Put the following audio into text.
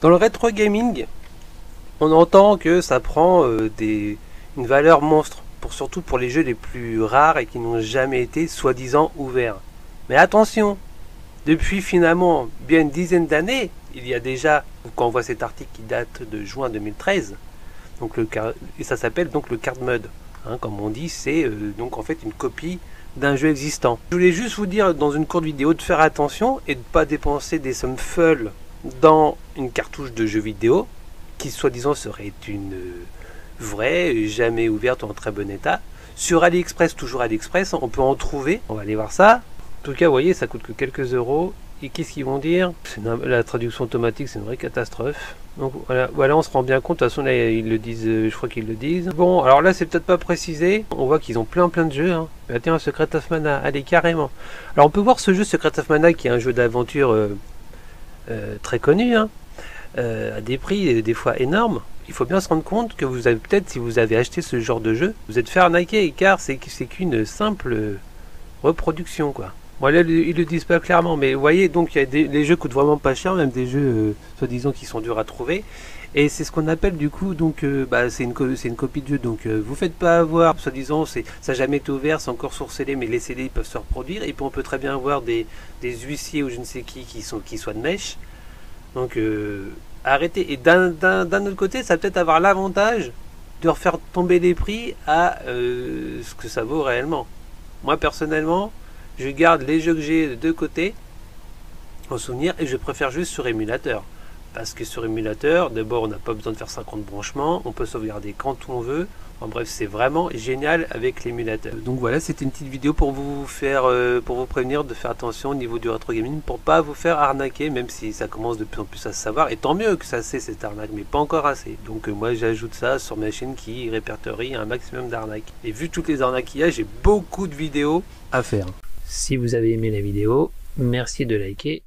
Dans le rétro gaming, on entend que ça prend une valeur monstre, surtout pour les jeux les plus rares et qui n'ont jamais été soi-disant ouverts. Mais attention, depuis finalement bien une dizaine d'années, il y a déjà, quand on voit cet article qui date de juin 2013, donc et ça s'appelle donc le card mode. Comme on dit, c'est donc en fait une copie d'un jeu existant. Je voulais juste vous dire dans une courte vidéo de faire attention et de ne pas dépenser des sommes folles dans une cartouche de jeu vidéo qui soi-disant serait une vraie, jamais ouverte ou en très bon état. Sur AliExpress, toujours AliExpress, on peut en trouver. On va aller voir ça. En tout cas, vous voyez, ça coûte que quelques euros. Et qu'est-ce qu'ils vont dire? La traduction automatique, c'est une vraie catastrophe. Donc voilà, on se rend bien compte. De toute façon, là, ils le disent, je crois qu'ils le disent. Bon, alors là, c'est peut-être pas précisé. On voit qu'ils ont plein de jeux. Mais tiens, Secret of Mana, allez, carrément. Alors, on peut voir ce jeu Secret of Mana, qui est un jeu d'aventure très connu, à des prix des fois énormes. Il faut bien se rendre compte que vous avez peut-être, si vous avez acheté ce genre de jeu, vous êtes fait arnaquer, car c'est qu'une simple reproduction, quoi. Bon, là, ils le disent pas clairement, mais vous voyez, donc les jeux coûtent vraiment pas cher, même des jeux soi-disant qui sont durs à trouver. Et c'est ce qu'on appelle du coup, donc c'est une copie de jeu, donc vous faites pas avoir, soi-disant, ça n'a jamais été ouvert, c'est encore sur CD, mais les CD peuvent se reproduire, et puis on peut très bien avoir des huissiers ou je ne sais qui soient de mèche. Donc arrêtez. Et d'un autre côté, ça va peut-être avoir l'avantage de refaire tomber les prix à ce que ça vaut réellement. Moi personnellement, je garde les jeux que j'ai de deux côtés en souvenir et je préfère juste sur émulateur. Parce que sur émulateur, d'abord on n'a pas besoin de faire 50 branchements, on peut sauvegarder quand on veut. En bref, c'est vraiment génial avec l'émulateur. Donc voilà, c'était une petite vidéo pour vous faire, pour vous prévenir de faire attention au niveau du rétro gaming, pour pas vous faire arnaquer, même si ça commence de plus en plus à se savoir. Et tant mieux que ça c'est cette arnaque, mais pas encore assez. Donc moi j'ajoute ça sur ma chaîne qui répertorie un maximum d'arnaques. Et vu toutes les arnaques qu'il y a, j'ai beaucoup de vidéos à faire. Si vous avez aimé la vidéo, merci de liker